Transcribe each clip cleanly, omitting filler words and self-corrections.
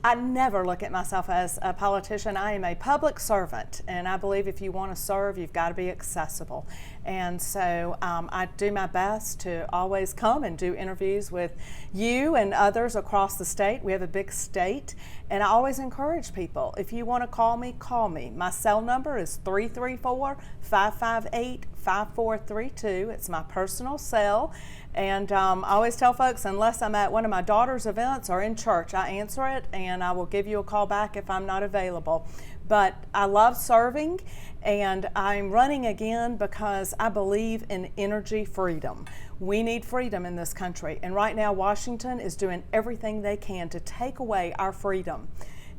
I never look at myself as a politician. I am a public servant, and I believe if you want to serve, you've got to be accessible. And so I do my best to always come and do interviews with you and others across the state. We have a big state, and I always encourage people, if you want to call me, call me. My cell number is 334-558-5432. It's my personal cell. And I always tell folks, unless I'm at one of my daughter's events or in church, I answer it and I will give you a call back if I'm not available. But I love serving, and I'm running again because I believe in energy freedom. We need freedom in this country, and right now Washington is doing everything they can to take away our freedom.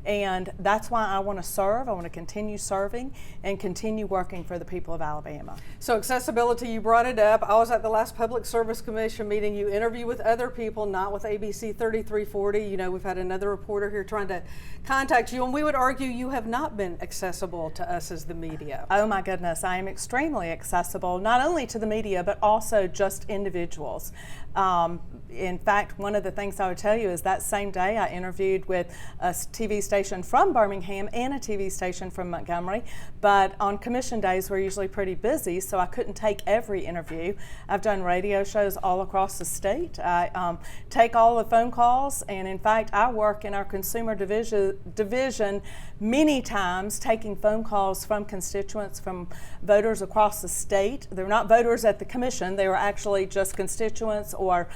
And that's why I want to serve. I want to continue serving and continue working for the people of Alabama. So accessibility, you brought it up. I was at the last Public Service Commission meeting. You interview with other people, not with ABC 3340. You know, we've had another reporter here trying to contact you, and we would argue you have not been accessible to us as the media. Oh my goodness, I am extremely accessible, not only to the media, but also just individuals. In fact, one of the things I would tell you is that same day I interviewed with a TV station from Birmingham and a TV station from Montgomery, but on commission days we're usually pretty busy, so I couldn't take every interview. I've done radio shows all across the state. I take all the phone calls, and in fact I work in our consumer division many times taking phone calls from constituents, from voters across the state. They're not voters at the commission, they were actually just constituents or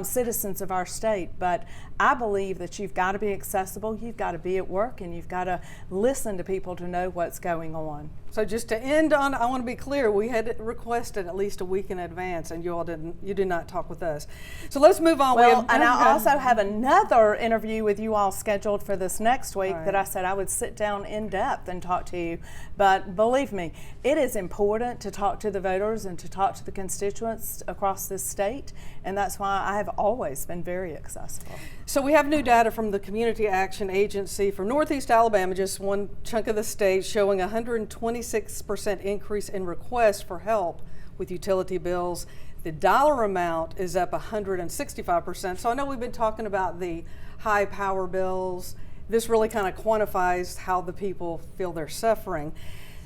citizens of our state. But I believe that you've got to be accessible, you've got to be at work, and you've got to listen to people to know what's going on. So just to end on, I want to be clear, we had requested at least a week in advance, and you did not talk with us. So let's move on. Well, and I also have another interview with you all scheduled for this next week that I said I would sit down in depth and talk to you. But believe me, it is important to talk to the voters and to talk to the constituents across this state, and that's why I have always been very accessible. So we have new data from the Community Action Agency for Northeast Alabama, just one chunk of the state, showing 126% increase in requests for help with utility bills. The dollar amount is up 165%. So I know we've been talking about the high power bills. This really kind of quantifies how the people feel they're suffering.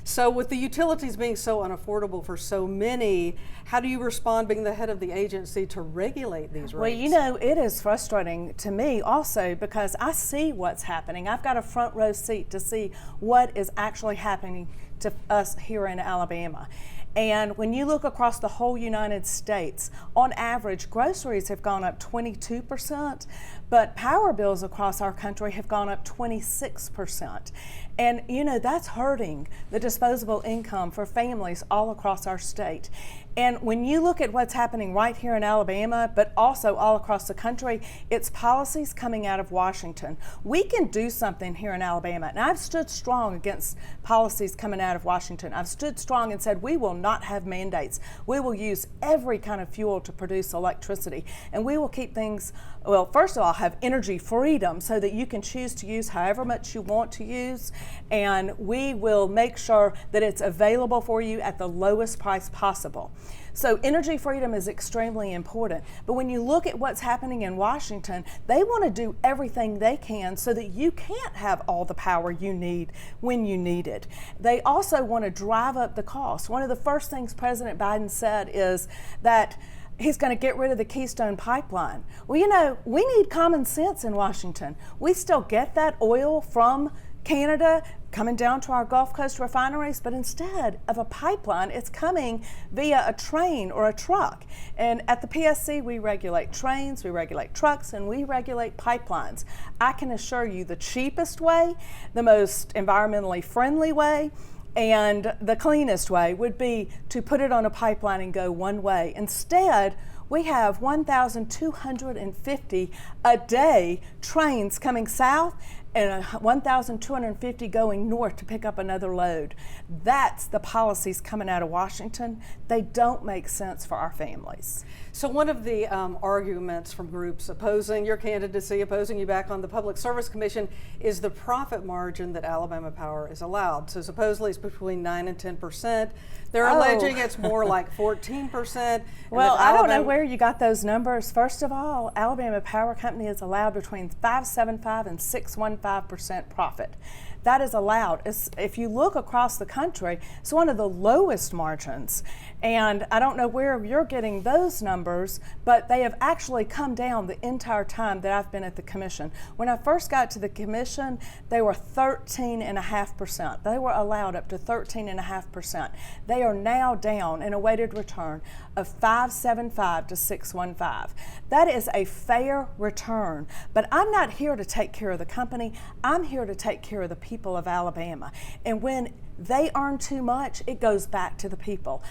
So with the utilities being so unaffordable for so many, how do you respond, being the head of the agency, to regulate these rates? Well, you know, it is frustrating to me also because I see what's happening. I've got a front row seat to see what is actually happening to us here in Alabama. And when you look across the whole United States, on average, groceries have gone up 22%, but power bills across our country have gone up 26%. And you know, that's hurting the disposable income for families all across our state. And when you look at what's happening right here in Alabama, but also all across the country, it's policies coming out of Washington. We can do something here in Alabama, and I've stood strong against policies coming out of Washington. I've stood strong and said we will not have mandates. We will use every kind of fuel to produce electricity, and we will keep things, well, first of all, have energy freedom so that you can choose to use however much you want to use, and we will make sure that it's available for you at the lowest price possible. So energy freedom is extremely important. But when you look at what's happening in Washington, they want to do everything they can so that you can't have all the power you need when you need it. They also want to drive up the cost. One of the first things President Biden said is that he's going to get rid of the Keystone Pipeline. Well, you know, we need common sense in Washington. We still get that oil from Canada coming down to our Gulf Coast refineries, but instead of a pipeline, it's coming via a train or a truck. And at the PSC, we regulate trains, we regulate trucks, and we regulate pipelines. I can assure you the cheapest way, the most environmentally friendly way, and the cleanest way would be to put it on a pipeline and go one way. Instead, we have 1,250 a day trains coming south and 1,250 going north to pick up another load. That's the policies coming out of Washington. They don't make sense for our families. So one of the arguments from groups opposing your candidacy, opposing you back on the Public Service Commission, is the profit margin that Alabama Power is allowed. So supposedly it's between 9 and 10%. They're alleging it's more like 14%. Well, I don't know where you got those numbers. First of all, Alabama Power Company is allowed between 5.75 and 6.15%. 6.15% profit. That is allowed. If you look across the country, it's one of the lowest margins. And I don't know where you're getting those numbers, but they have actually come down the entire time that I've been at the commission. When I first got to the commission, they were 13.5%. They were allowed up to 13.5%. They are now down in a weighted return of 5.75 to 6.15. That is a fair return, but I'm not here to take care of the company. I'm here to take care of the people of Alabama. And when they earn too much, it goes back to the people.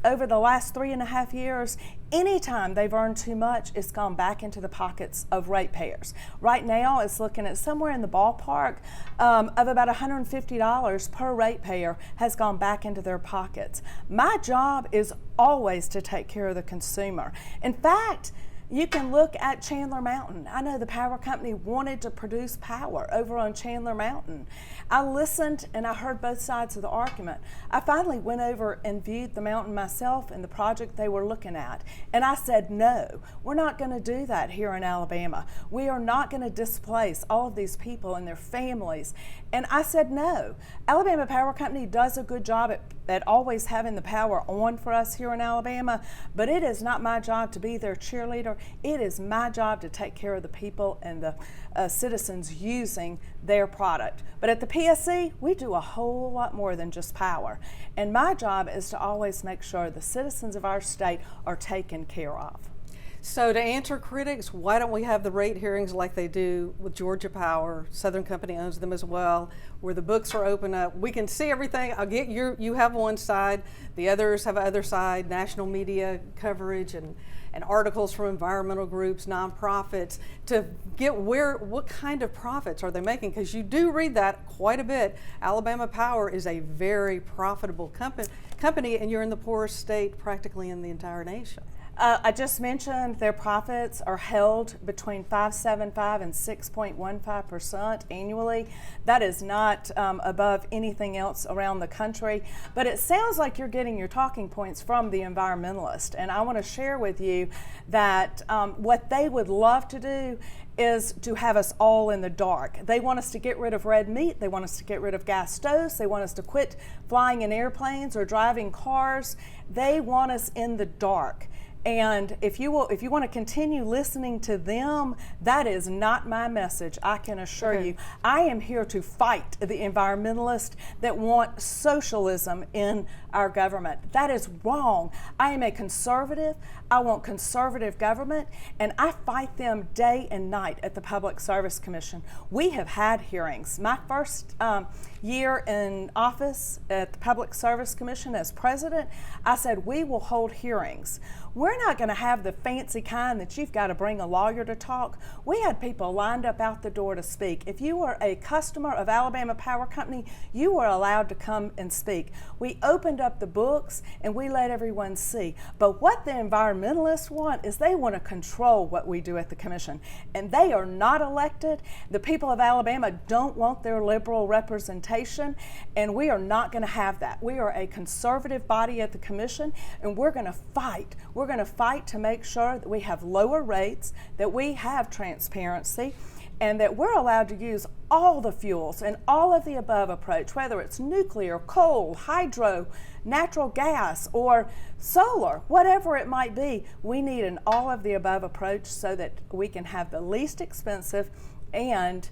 Over the last 3.5 years, anytime they've earned too much, it's gone back into the pockets of ratepayers. Right now, it's looking at somewhere in the ballpark of about $150 per ratepayer has gone back into their pockets. My job is always to take care of the consumer. In fact, you can look at Chandler Mountain. I know the power company wanted to produce power over on Chandler Mountain. I listened and I heard both sides of the argument. I finally went over and viewed the mountain myself and the project they were looking at. And I said, no, we're not going to do that here in Alabama. We are not going to displace all of these people and their families. And I said, no. Alabama Power Company does a good job at always having the power on for us here in Alabama, but it is not my job to be their cheerleader. It is my job to take care of the people and the citizens using their product. But at the PSC, we do a whole lot more than just power. And my job is to always make sure the citizens of our state are taken care of. So to answer critics, why don't we have the rate hearings like they do with Georgia Power? Southern Company owns them as well, where the books are open up. We can see everything. I'll get you have one side, the others have another side, national media coverage and articles from environmental groups, nonprofits, to get what kind of profits are they making? Because you do read that quite a bit. Alabama Power is a very profitable company, and you're in the poorest state practically in the entire nation. I just mentioned their profits are held between 5.75 and 6.15% annually. That is not above anything else around the country, but it sounds like you're getting your talking points from the environmentalist. And I want to share with you that what they would love to do is to have us all in the dark. They want us to get rid of red meat. They want us to get rid of gas stoves. They want us to quit flying in airplanes or driving cars. They want us in the dark. And if you want to continue listening to them, that is not my message, I can assure you. I am here to fight the environmentalists that want socialism in our government. That is wrong. I am a conservative. I want conservative government, and I fight them day and night at the Public Service Commission. We have had hearings. My first year in office at the Public Service Commission as president, I said we will hold hearings. We're not going to have the fancy kind that you've got to bring a lawyer to talk. We had people lined up out the door to speak. If you were a customer of Alabama Power Company, you were allowed to come and speak. We opened up the books and we let everyone see. But what the environmentalists want is they want to control what we do at the commission. And they are not elected. The people of Alabama don't want their liberal representation, and we are not going to have that. We are a conservative body at the commission, and we're going to fight. We're going to fight to make sure that we have lower rates, that we have transparency, and that we're allowed to use all the fuels and all of the above approach, whether it's nuclear, coal, hydro, natural gas, or solar, whatever it might be. We need an all of the above approach so that we can have the least expensive and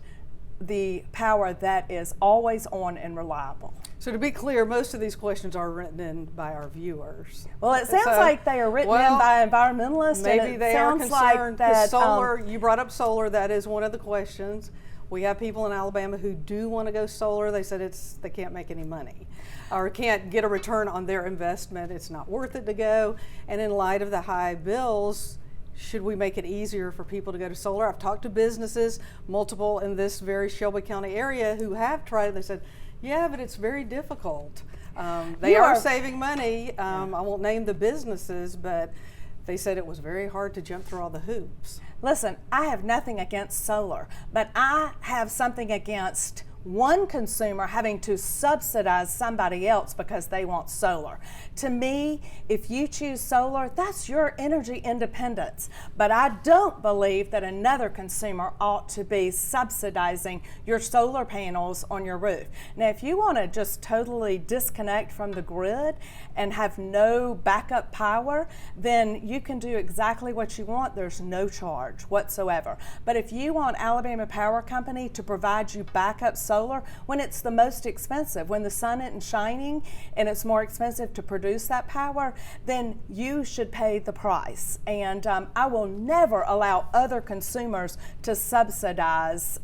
the power that is always on and reliable. So to be clear, most of these questions are written in by our viewers. Well, it sounds like they are written in by environmentalists. Maybe they are concerned like that solar, you brought up solar, that is one of the questions. We have people in Alabama who do want to go solar. They said they can't make any money or can't get a return on their investment. It's not worth it to go. And in light of the high bills, should we make it easier for people to go to solar? I've talked to businesses, multiple in this very Shelby County area, who have tried it. They said, yeah, but it's very difficult. They are saving money. I won't name the businesses, but they said it was very hard to jump through all the hoops. Listen, I have nothing against solar, but I have something against one consumer having to subsidize somebody else because they want solar. To me, if you choose solar, that's your energy independence. But I don't believe that another consumer ought to be subsidizing your solar panels on your roof. Now, if you want to just totally disconnect from the grid and have no backup power, then you can do exactly what you want. There's no charge whatsoever. But if you want Alabama Power Company to provide you backup solar when it's the most expensive, when the sun isn't shining and it's more expensive to produce that power, then you should pay the price. And I will never allow other consumers to subsidize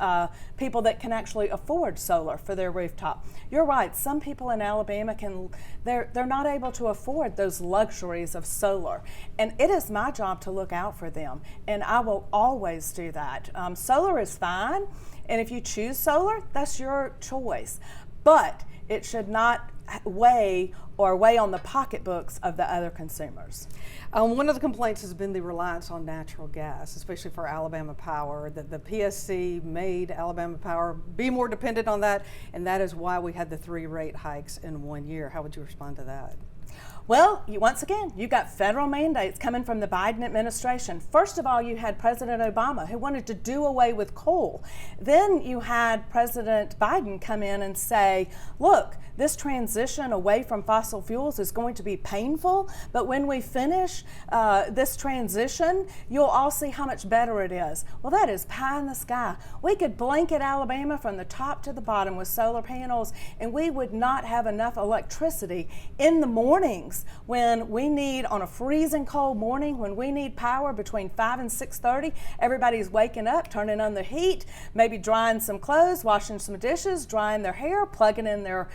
people that can actually afford solar for their rooftop. You're right, some people in Alabama they're not able to afford those luxuries of solar. And it is my job to look out for them. And I will always do that. Solar is fine. And if you choose solar, that's your choice. But it should not weigh on the pocketbooks of the other consumers. One of the complaints has been the reliance on natural gas, especially for Alabama Power, that the PSC made Alabama Power be more dependent on that, and that is why we had the 3 rate hikes in 1 year. How would you respond to that? Well, once again, you got federal mandates coming from the Biden administration. First of all, you had President Obama, who wanted to do away with coal. Then you had President Biden come in and say, look, this transition away from fossil fuels is going to be painful, but when we finish this transition, you'll all see how much better it is. Well, that is pie in the sky. We could blanket Alabama from the top to the bottom with solar panels, and we would not have enough electricity in the mornings when we need, on a freezing cold morning, when we need power between 5 and 6:30, everybody's waking up, turning on the heat, maybe drying some clothes, washing some dishes, drying their hair, plugging in their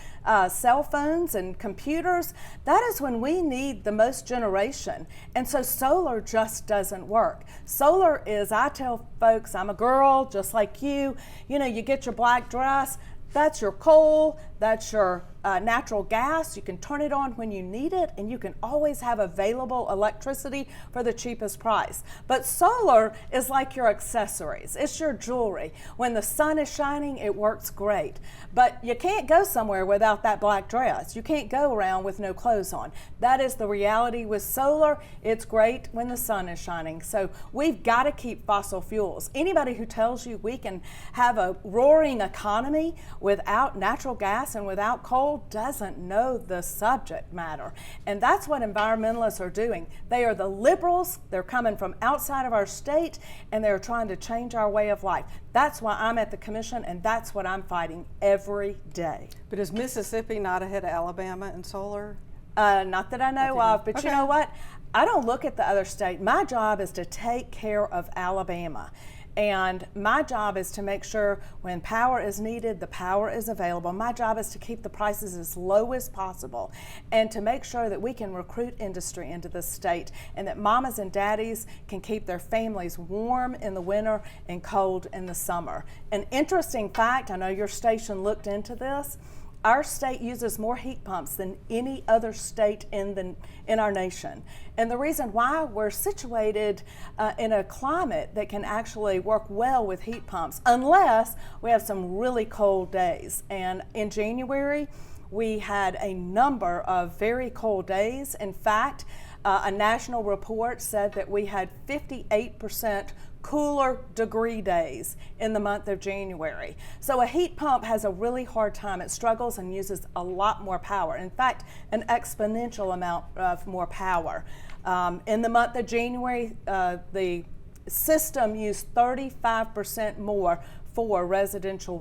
cell phones and computers. That is when we need the most generation. And so solar just doesn't work. Solar is, I tell folks, I'm a girl just like you know, you get your black dress, that's your coal, that's your natural gas. You can turn it on when you need it, and you can always have available electricity for the cheapest price. But solar is like your accessories. It's your jewelry. When the sun is shining, it works great. But you can't go somewhere without that black dress. You can't go around with no clothes on. That is the reality with solar. It's great when the sun is shining. So we've got to keep fossil fuels. Anybody who tells you we can have a roaring economy without natural gas and without coal doesn't know the subject matter. And that's what environmentalists are doing. They are the liberals. They're coming from outside of our state, and they're trying to change our way of life. That's why I'm at the commission, and that's what I'm fighting every day. But is Mississippi not ahead of Alabama in solar? Not that I know of, but Okay. You know what? I don't look at the other state. My job is to take care of Alabama. And my job is to make sure when power is needed, the power is available. My job is to keep the prices as low as possible and to make sure that we can recruit industry into the state and that mamas and daddies can keep their families warm in the winter and cold in the summer. An interesting fact, I know your station looked into this, our state uses more heat pumps than any other state in our nation. And the reason why, we're situated in a climate that can actually work well with heat pumps, unless we have some really cold days. And in January, we had a number of very cold days. In fact, a national report said that we had 58% cooler degree days in the month of January. So a heat pump has a really hard time. It struggles and uses a lot more power. In fact, an exponential amount of more power. In the month of January, the system used 35% more for residential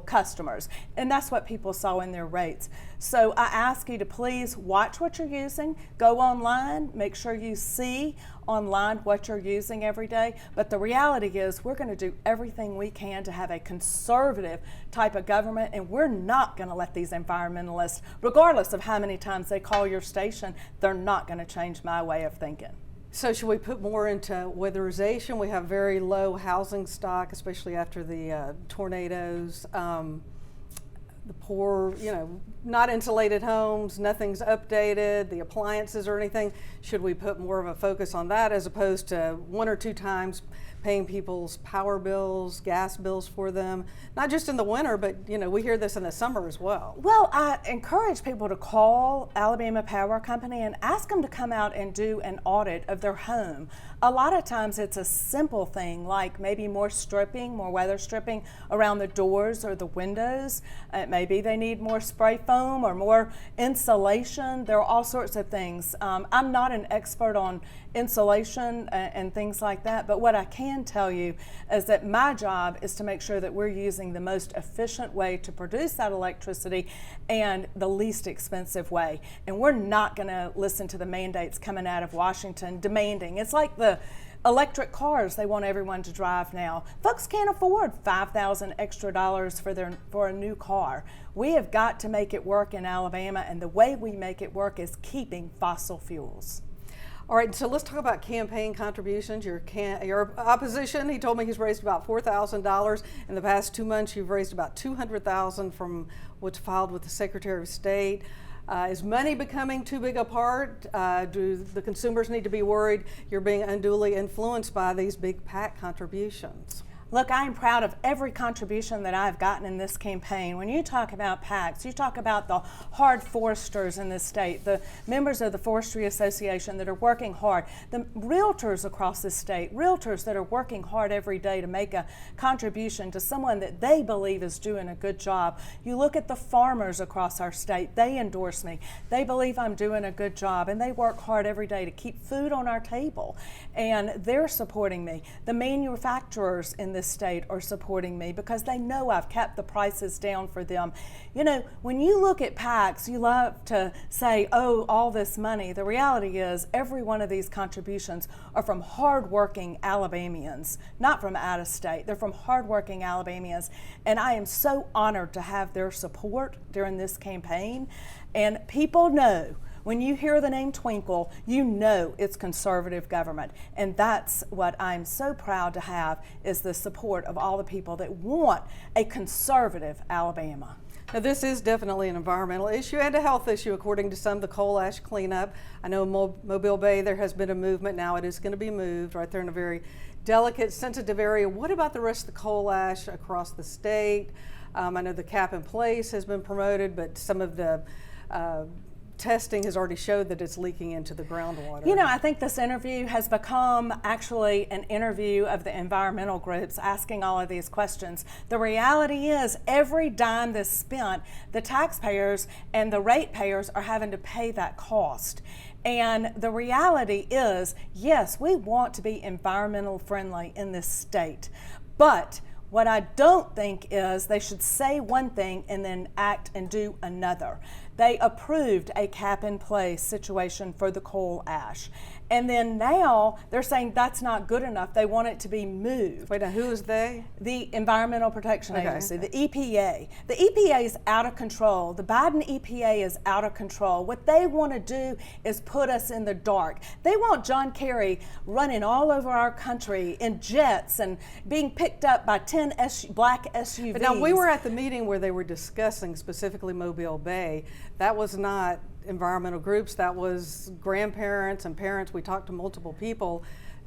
customers, and that's what people saw in their rates. So I ask you to please watch what you're using, go online, make sure you see online what you're using every day. But the reality is we're going to do everything we can to have a conservative type of government, and we're not going to let these environmentalists, regardless of how many times they call your station, they're not going to change my way of thinking. So should we put more into weatherization? We have very low housing stock, especially after the tornadoes. The poor, not insulated homes, nothing's updated, the appliances or anything. Should we put more of a focus on that as opposed to 1 or 2 times paying people's power bills, gas bills for them, not just in the winter, but we hear this in the summer as well. Well, I encourage people to call Alabama Power Company and ask them to come out and do an audit of their home. A lot of times it's a simple thing like maybe more stripping, more weather stripping around the doors or the windows. Maybe they need more spray foam or more insulation. There are all sorts of things. I'm not an expert on insulation and things like that, but what I can tell you is that my job is to make sure that we're using the most efficient way to produce that electricity and the least expensive way. And we're not going to listen to the mandates coming out of Washington demanding. It's like the electric cars they want everyone to drive now. Folks can't afford $5,000 extra for a new car. We have got to make it work in Alabama, and the way we make it work is keeping fossil fuels. All right, so let's talk about campaign contributions. Your opposition, he told me he's raised about $4,000. In the past 2 months, you've raised about $200,000 from what's filed with the Secretary of State. Is money becoming too big a part? Do the consumers need to be worried you're being unduly influenced by these big PAC contributions? Look, I am proud of every contribution that I've gotten in this campaign. When you talk about PACs, you talk about the hard foresters in this state, the members of the Forestry Association that are working hard, the realtors across the state, realtors that are working hard every day to make a contribution to someone that they believe is doing a good job. You look at the farmers across our state, they endorse me. They believe I'm doing a good job, and they work hard every day to keep food on our table, and they're supporting me. The manufacturers in this state are supporting me because they know I've kept the prices down for them. When you look at PACs, you love to say, oh, all this money. The reality is every one of these contributions are from hardworking Alabamians, not from out of state. They're from hardworking Alabamians, and I am so honored to have their support during this campaign. And people know, when you hear the name Twinkle, you know it's conservative government. And that's what I'm so proud to have, is the support of all the people that want a conservative Alabama. Now, this is definitely an environmental issue and a health issue, according to some, the coal ash cleanup. I know in Mobile Bay there has been a movement. Now it is going to be moved right there in a very delicate, sensitive area. What about the rest of the coal ash across the state? I know the cap in place has been promoted, but some of the testing has already showed that it's leaking into the groundwater. I think this interview has become actually an interview of the environmental groups asking all of these questions. The reality is every dime that's spent, the taxpayers and the ratepayers are having to pay that cost. And the reality is, yes, we want to be environmental friendly in this state, but what I don't think is they should say one thing and then act and do another. They approved a cap in place situation for the coal ash. And then now they're saying that's not good enough. They want it to be moved. Wait, now who is they? The Environmental Protection Agency, okay. The EPA. The EPA is out of control. The Biden EPA is out of control. What they want to do is put us in the dark. They want John Kerry running all over our country in jets and being picked up by 10 black SUVs. But now we were at the meeting where they were discussing specifically Mobile Bay. That was not environmental groups, that was grandparents and parents. We talked to multiple people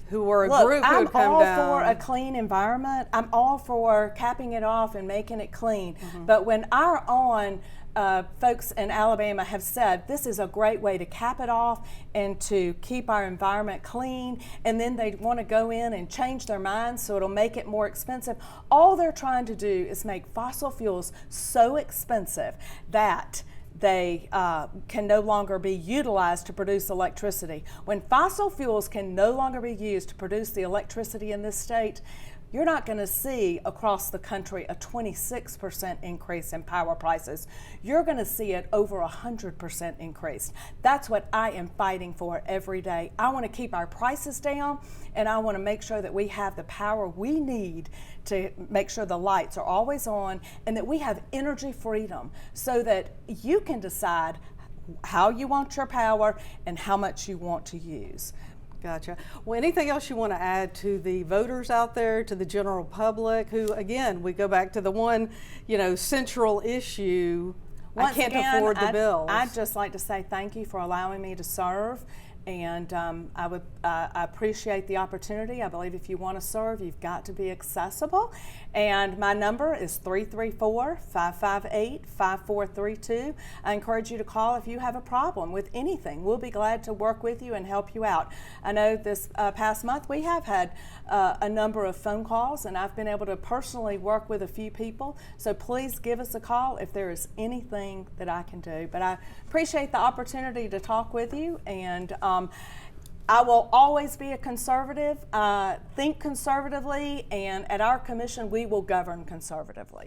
who were a group who had come down. I'm all for a clean environment. I'm all for capping it off and making it clean. But when our folks in Alabama have said this is a great way to cap it off and to keep our environment clean, and then they want to go in and change their minds so it'll make it more expensive, all they're trying to do is make fossil fuels so expensive that they can no longer be utilized to produce electricity. When fossil fuels can no longer be used to produce the electricity in this state, you're not going to see across the country a 26% increase in power prices. You're going to see it over 100% increase. That's what I am fighting for every day. I want to keep our prices down, and I want to make sure that we have the power we need to make sure the lights are always on and that we have energy freedom so that you can decide how you want your power and how much you want to use. Gotcha. Well, anything else you want to add to the voters out there, to the general public, who, again, we go back to the one, central issue. Once I can't again, afford the bills. I'd just like to say thank you for allowing me to serve, And I appreciate the opportunity. I believe if you want to serve, you've got to be accessible. And my number is 334-558-5432. I encourage you to call if you have a problem with anything. We'll be glad to work with you and help you out. I know this past month we have had a number of phone calls, and I've been able to personally work with a few people. So please give us a call if there is anything that I can do. But I appreciate the opportunity to talk with you, and I will always be a conservative, think conservatively, and at our commission we will govern conservatively.